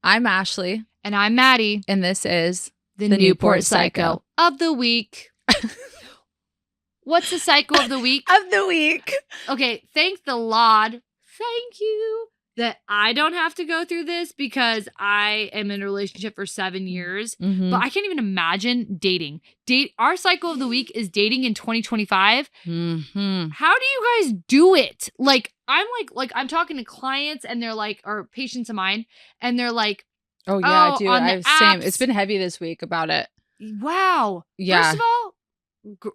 I'm Ashley. And I'm Maddie. And this is the Newport Psycho of the week. What's the psycho of the week? Of the week. Okay, thank the Lord. Thank you that I don't have to go through this because I am in a relationship for 7 years. Mm-hmm. But I can't even imagine dating. Our psycho of the week is dating in 2025. Mm-hmm. How do you guys do it? Like, I'm talking to clients and they're like, or patients of mine, and they're like, oh yeah, oh, dude. on the Same. apps. It's been heavy this week about it. Wow. Yeah. First of all,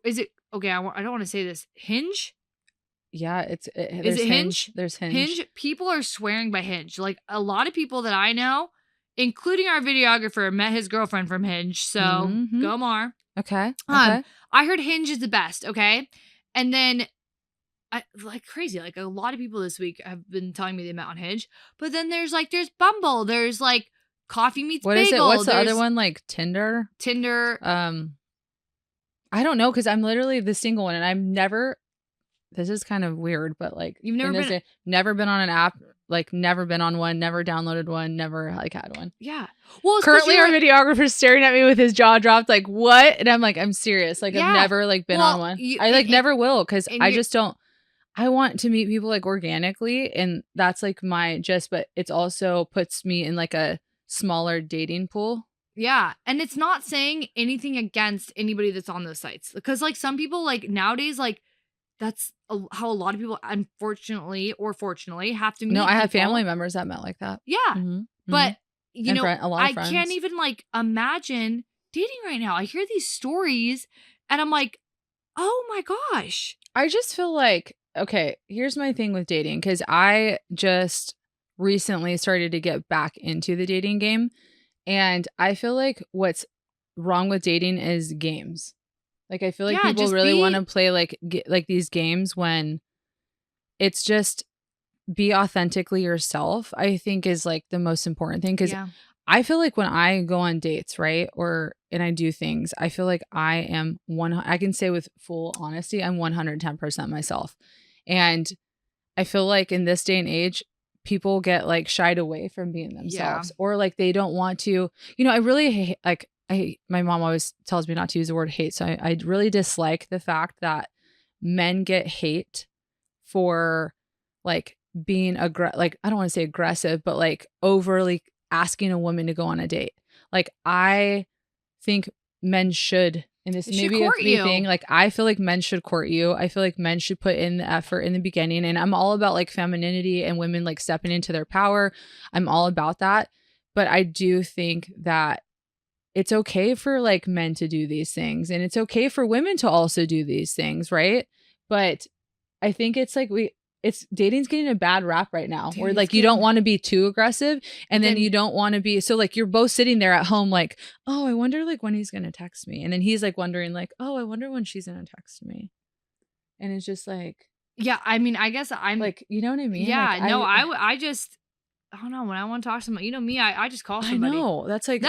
is it okay? I don't want to say this. Hinge. Yeah, Is it Hinge? There's Hinge. Hinge. People are swearing by Hinge. Like a lot of people that I know, including our videographer, met his girlfriend from Hinge. So go Mar. Okay. I heard Hinge is the best. Okay, and then like crazy. Like a lot of people this week have been telling me they met on Hinge. But then there's Bumble. There's like Coffee Meets What Bagel. is it? What's the other one? Like Tinder. I don't know because I'm literally the single one, and I've never. This is kind of weird, but like you've never been on an app, like never been on one, never downloaded one, never like had one. Yeah. Well, currently our videographer's staring at me with his jaw dropped, like what? And I'm like, I'm serious. Like yeah. I've never like been on one. I never will because I just don't. I want to meet people like organically, and that's like my but it's also puts me in like a smaller dating pool. Yeah. And it's not saying anything against anybody that's on those sites because like some people like nowadays, like that's how a lot of people, unfortunately or fortunately, have to meet. No, I have family members that met like that. Yeah. But, you know, a lot of friends. Can't even like imagine dating right now. I hear these stories and I'm like, oh my gosh. I just feel like, okay, here's my thing with dating because I just recently started to get back into the dating game. And I feel like what's wrong with dating is games. Like, I feel like people really want to play like these games when it's just be authentically yourself, I think is like the most important thing. Because I feel like when I go on dates, right, and I do things, I feel like I am I can say with full honesty, I'm 110% myself. And I feel like in this day and age, people get like shied away from being themselves or like they don't want to, you know, I really hate, like, my mom always tells me not to use the word hate. So I really dislike the fact that men get hate for like being like, I don't want to say aggressive, but like overly asking a woman to go on a date. Like, I think men should, and this may be a me thing, like I feel like men should court you. I feel like men should put in the effort in the beginning. And I'm all about like femininity and women like stepping into their power. I'm all about that. But I do think that it's okay for like men to do these things, and it's okay for women to also do these things, right? But I think it's like dating's getting a bad rap right now, where like you don't want to be too aggressive, and then you don't want to be so like you're both sitting there at home like, oh, I wonder like when he's gonna text me, and then he's like wondering like, oh, I wonder when she's gonna text me, and it's just like, yeah, I mean, I guess I'm like, you know what I mean? Yeah, like, no, I just. I don't know. When I want to talk to somebody, you know me, I just call somebody. I know. That's maybe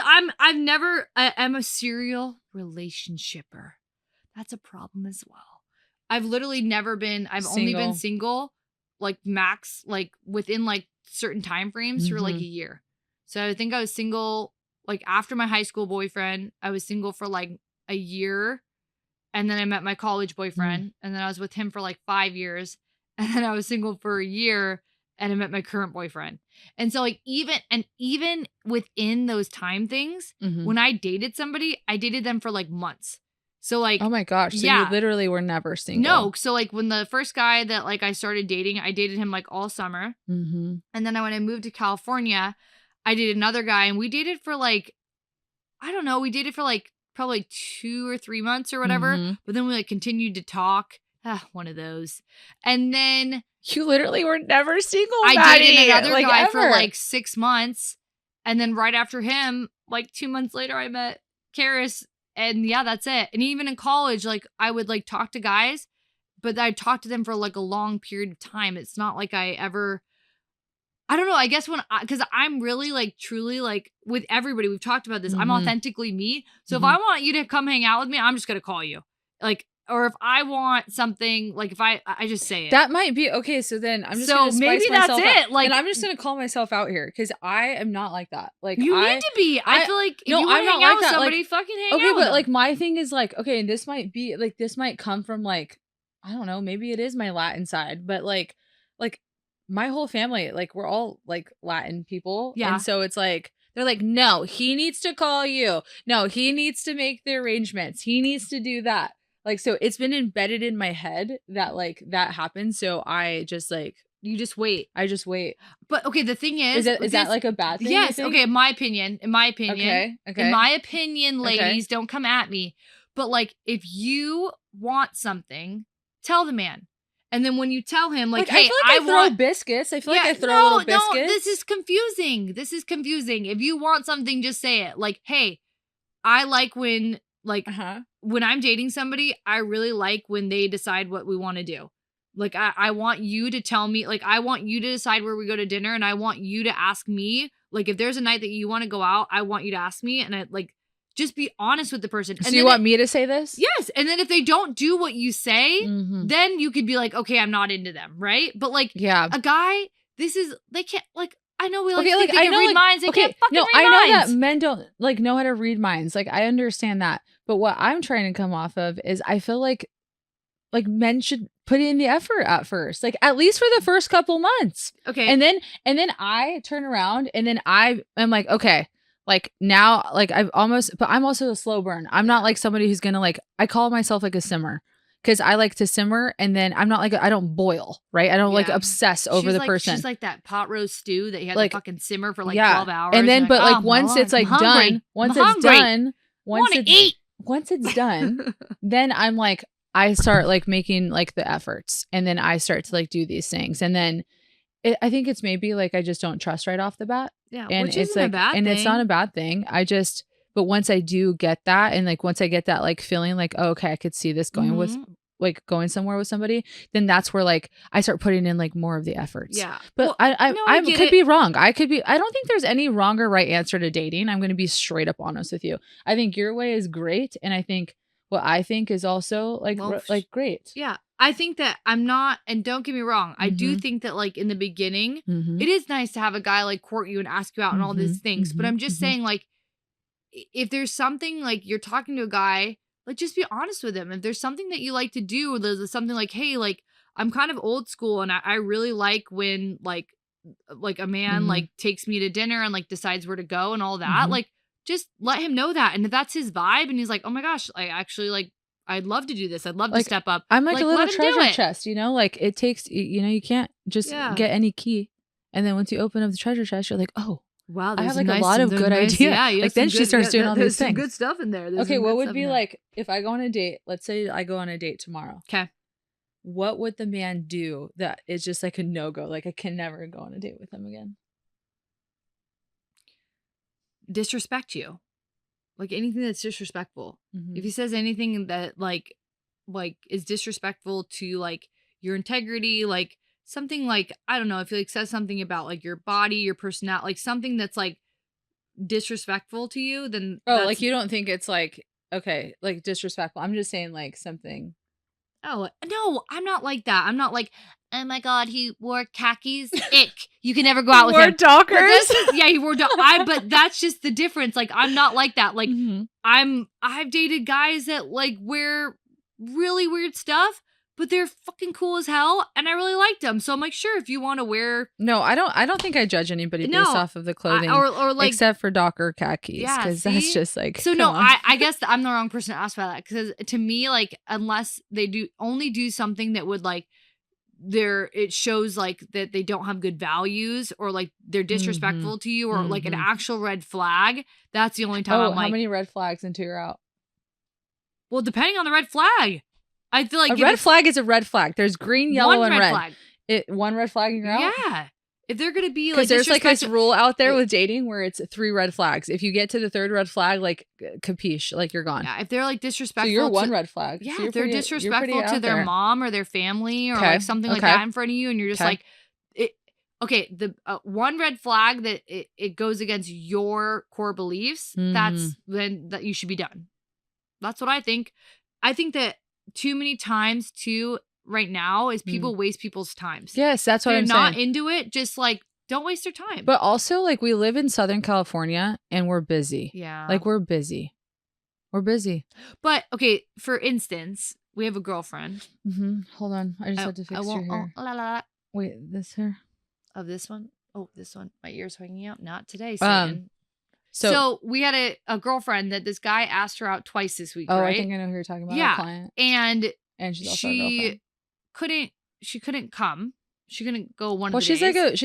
I'm a serial relationshipper. That's a problem as well. I've literally never been, only been single, like max, like within like certain time frames for like a year. So I think I was single, like after my high school boyfriend, I was single for like a year. And then I met my college boyfriend and then I was with him for like 5 years. And then I was single for a year. And I met my current boyfriend. And so like even within those time things, when I dated somebody, I dated them for like months. So like, oh my gosh. So you literally were never single. No. So like when the first guy that like I started dating, I dated him like all summer. And then when I moved to California, I dated another guy and we dated for like, I don't know. We dated for like probably 2 or 3 months or whatever. But then we like continued to talk. One of those. And then you literally were never single. I dated another guy for like 6 months. And then right after him, like 2 months later, I met Karis. And yeah, that's it. And even in college, like I would like talk to guys, but I'd talk to them for like a long period of time. It's not like I don't know. I guess because I'm really like truly like with everybody, we've talked about this. I'm authentically me. So if I want you to come hang out with me, I'm just going to call you. Like, if I want something, like if I just say it. That might be okay. So then I'm just gonna spice maybe that's myself it. out. Like, and I'm just gonna call myself out here because I am not like that. Like you need to be. I feel like if you want to hang out with somebody, fucking hang out with but them. like my thing is like, okay, and this might be like, this might come from like, I don't know, maybe it is my Latin side, but like my whole family, like we're all like Latin people. Yeah. And so it's like, they're like, no, he needs to call you. No, he needs to make the arrangements. He needs to do that. Like, so it's been embedded in my head that like that happens. So I just like, you just wait. I just wait. But okay, the thing is that like a bad thing? Yes. Okay. In my opinion. Okay. In my opinion, ladies, don't come at me. But like, if you want something, tell the man. And then when you tell him, like, hey, I throw biscuits. I feel like I throw little biscuits. No, this is confusing. If you want something, just say it. Like, hey, I like when, like, when I'm dating somebody, I really like when they decide what we want to do. Like, I want you to tell me, like, I want you to decide where we go to dinner, and I want you to ask me, like, if there's a night that you want to go out, I want you to ask me, and I, like, just be honest with the person. So you want me to say this? Yes. And then if they don't do what you say, then you could be like, okay, I'm not into them, right? But like, a guy, they can't, like, I know we like to think they can read minds. They can't fucking read minds. I know that men don't like know how to read minds. Like, I understand that. But what I'm trying to come off of is I feel like men should put in the effort at first, like at least for the first couple months. Okay. And then I turn around and then I'm like, okay, like now, like but I'm also a slow burn. I'm not like somebody who's gonna like, I call myself like a simmer because I like to simmer and then I'm not like, I don't boil, right? I don't like obsess over the person. She's like that pot roast stew that you had like, to fucking simmer for like 12 hours. And then, but like once it's like done, once it's done, then I'm like, I start like making like the efforts and then I start to like do these things. And then I think it's maybe like I just don't trust right off the bat. Yeah, and which it's isn't like, a bad and thing. it's not a bad thing. But once I do get that, and like once I get that like feeling like, oh, okay, I could see this going with like going somewhere with somebody, then that's where like I start putting in like more of the efforts. Yeah, but I could be wrong. I don't think there's any wrong or right answer to dating. I'm going to be straight up honest with you. I think your way is great, and I think what I think is also like like great. Yeah. I think that I'm not, and don't get me wrong, I do think that like in the beginning, it is nice to have a guy like court you and ask you out and all these things. But I'm just saying, like, if there's something like you're talking to a guy, like just be honest with him. If there's something that you like to do, or there's something like, hey, like I'm kind of old school and I really like when like a man like takes me to dinner and like decides where to go and all that. Like, just let him know that. And if that's his vibe and he's like, oh my gosh, I actually like, I'd love to do this. I'd love to step up. I'm like a little treasure chest, you know, like it takes, you know, you can't just get any key. And then once you open up the treasure chest, you're like, oh, wow, I have like a lot of good ideas. Yeah, like then she starts doing all these things. Good stuff in there. Okay, what would be like if I go on a date? Let's say I go on a date tomorrow. Okay. What would the man do that is just like a no-go? Like I can never go on a date with him again. Disrespect you. Like anything that's disrespectful. If he says anything that like is disrespectful to like your integrity, like something like, I don't know, if he like says something about like your body, your personality, like something that's like disrespectful to you, then like you don't think it's like, okay, like disrespectful. I'm just saying like something. Oh, no, I'm not like that. I'm not like, oh my God, he wore khakis. Ick. You can never go out with him. He wore Dockers. Yeah, he wore Dockers. But that's just the difference. Like, I'm not like that. Like, I've dated guys that like wear really weird stuff, but they're fucking cool as hell, and I really liked them. So I'm like, sure, if you want to wear. No, I don't think I judge anybody based off of the clothing, or like, except for Docker khakis, because that's just like. So no, I guess I'm the wrong person to ask about that, because to me, like, unless they only do something that would like it shows like that they don't have good values, or like they're disrespectful to you, or like an actual red flag. That's the only time I'm like, how many red flags until you're out? Well, depending on the red flag. I feel like a red flag is a red flag. There's green, yellow, and red. Flag. One red flag and you're out? Yeah. If they're gonna be like, because there's like this rule out there with dating where it's 3 red flags. If you get to the 3rd red flag, like capiche, like you're gone. Yeah. If they're like disrespectful, so you're 1 red flag. Yeah. So if they're disrespectful to their mom or their family, or like something like that in front of you, and you're just like, okay, the 1 red flag that it goes against your core beliefs. That's then that you should be done. That's what I think. I think that too many times too right now is people waste people's times. Yes, that's what I'm saying. They're not into it. Just like, don't waste their time. But also, like, we live in Southern California and we're busy. Yeah. Like, we're busy. We're busy. But, okay, for instance, we have a girlfriend. Hold on. I just had to fix your hair. Wait, this hair? Of this one? Oh, this one. My ear's hanging out. Not today, Satan. So we had a girlfriend that this guy asked her out twice this week, right? I think I know who you're talking about. Yeah. A client. And she's also a girlfriend. She couldn't come. She couldn't go one of the days. She's busy.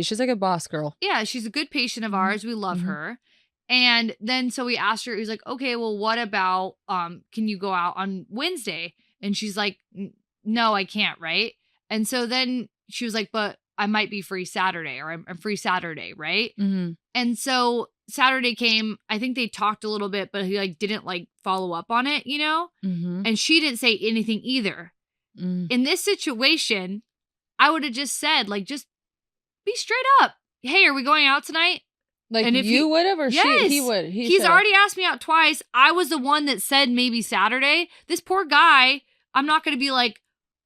She's like a boss girl. Yeah, she's a good patient of ours. We love her. And then so we asked her, he was like, okay, well, what about can you go out on Wednesday? And she's like, no, I can't, right? And so then she was like, but I might be free Saturday, or I'm free Saturday, right? And so Saturday came, I think they talked a little bit, but he like didn't like follow up on it, you know? And she didn't say anything either. In this situation, I would have just said, like, just be straight up. Hey, are we going out tonight? Like, and if you would have, or yes, he would? He's already asked me out twice. I was the one that said maybe Saturday. This poor guy, I'm not going to be like,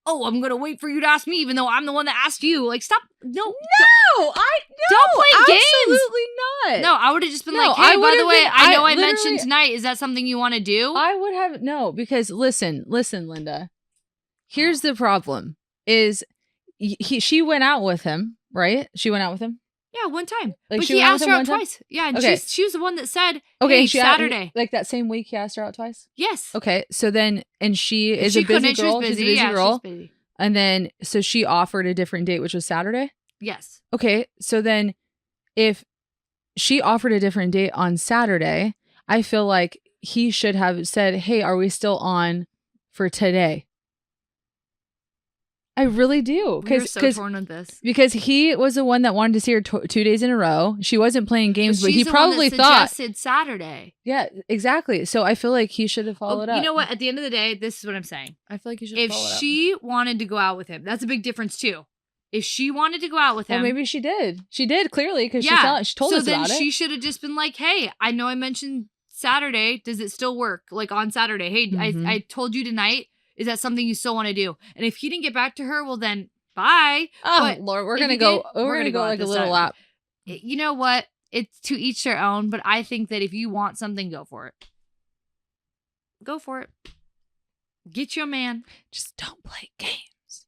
oh, I'm going to wait for you to ask me, even though I'm the one that asked you. Like, stop. No. Don't play games. Absolutely not. No, I would have just been like, hey, by the way, I know I mentioned tonight. Is that something you want to do? I would have, no, because listen, Linda. Here's the problem is she went out with him, right? She went out with him? Yeah, one time. Like, but he asked her out twice. Yeah, and she was the one that said, hey, Saturday. Like that same week he asked her out twice? Yes. Okay, so then, and she is a busy girl. She's a busy girl. She's busy. And then, so she offered a different date, which was Saturday? Yes. Okay, so then if she offered a different date on Saturday, I feel like he should have said, hey, are we still on for today? I really do. We're so torn on this. Because he was the one that wanted to see her 2 days in a row. She wasn't playing games, but he probably thought. Suggested Saturday. Yeah, exactly. So I feel like he should have followed up. You know what? At the end of the day, this is what I'm saying. I feel like he should have followed up. If she wanted to go out with him, that's a big difference too. If she wanted to go out with him. Well, maybe she did. She did, clearly, because she told us about it. So then she should have just been like, hey, I know I mentioned Saturday. Does it still work? Like on Saturday. Hey, I told you tonight. Is that something you still want to do? And if he didn't get back to her, well then, bye. Oh, but Lord, we're gonna go like a little lap. You know what? It's to each their own, but I think that if you want something, go for it. Go for it. Get you a man. Just don't play games.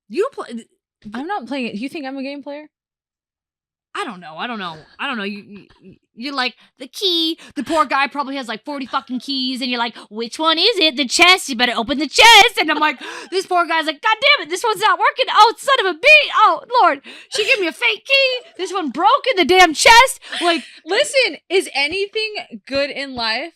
You don't play. I'm not playing it. You think I'm a game player? I don't know. You're like, the key. The poor guy probably has like 40 fucking keys. And you're like, which one is it? The chest. You better open the chest. And I'm like, this poor guy's like, God damn it. This one's not working. Oh, son of a bee. Oh, Lord. She gave me a fake key. This one broke in the damn chest. Like, listen, is anything good in life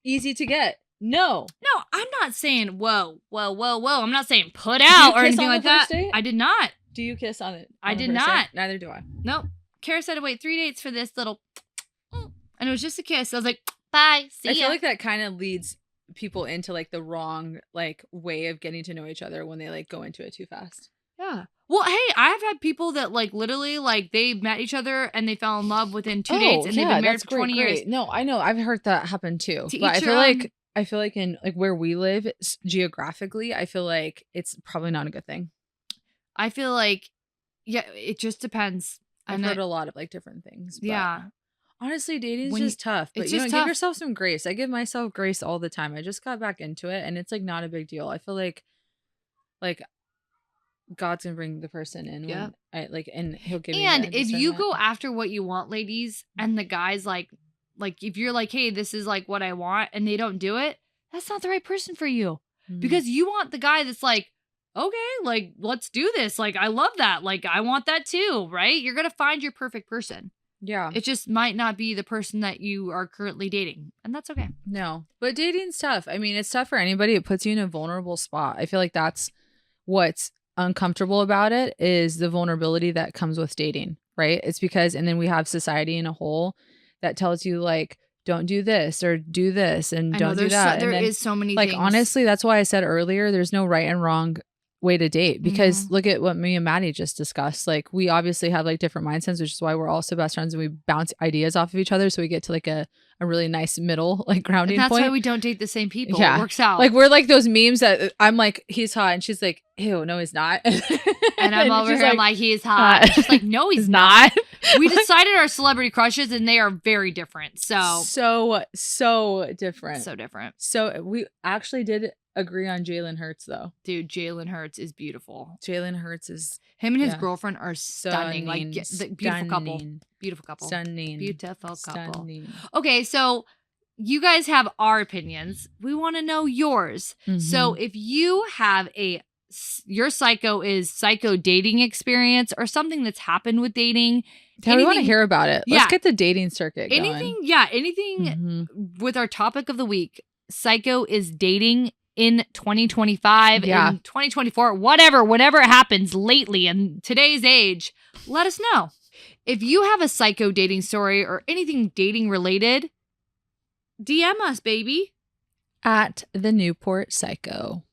easy to get? No. No, I'm not saying, whoa. I'm not saying put out or anything like that. Date? I did not. Do you kiss on it? I did not. Neither do I. Nope. Kara said to wait 3 dates for this little, and it was just a kiss. I was like, bye, see ya. I feel like that kind of leads people into like the wrong like way of getting to know each other when they like go into it too fast. Yeah. Well, hey, I've had people that like literally like they met each other and they fell in love within 2 dates and they've been married for 20 years. No, I know. I've heard that happen too. But I feel like in like where we live geographically, I feel like it's probably not a good thing. I feel like, yeah, it just depends. I've heard a lot of like different things. But yeah. Honestly, dating is just tough. But you know, give yourself some grace. I give myself grace all the time. I just got back into it and it's like not a big deal. I feel like God's gonna bring the person in. Yeah. And he'll give me. And if you go after what you want, ladies, and the guy's like if you're like, hey, this is like what I want, and they don't do it, that's not the right person for you. Because you want the guy that's like, okay, like, let's do this. Like, I love that. Like, I want that too, right? You're going to find your perfect person. Yeah. It just might not be the person that you are currently dating. And that's okay. No. But dating's tough. I mean, it's tough for anybody. It puts you in a vulnerable spot. I feel like that's what's uncomfortable about it is the vulnerability that comes with dating, right? It's because, and then we have society in a whole that tells you like, don't do this or do this and don't do that. There is so many things. Like, honestly, that's why I said earlier, there's no right and wrong way to date, because look at what me and Maddie just discussed. Like, we obviously have like different mindsets, which is why we're also best friends, and we bounce ideas off of each other, so we get to like a really nice middle, like, grounding and that's point. why we don't date the same people. Yeah. It works out. Like, we're like those memes that I'm like, he's hot, and she's like, ew, no, he's not. And I'm over here like, he's hot. She's like, no, he's not. We decided our celebrity crushes, and they are very different. So different. So different. So we actually did agree on Jalen Hurts, though. Dude, Jalen Hurts is beautiful. Jalen Hurts is... Him and his girlfriend are stunning. Like, the beautiful couple. Beautiful couple. Stunning. Beautiful couple. Stunning. Okay, so you guys have our opinions. We want to know yours. So if you have your psycho is psycho dating experience or something that's happened with dating. We want to hear about it. Let's get the dating circuit going. Anything with our topic of the week. Psycho is dating in 2025, in 2024, whatever it happens lately in today's age. Let us know. If you have a psycho dating story or anything dating related, DM us, baby. At the Newport Psycho.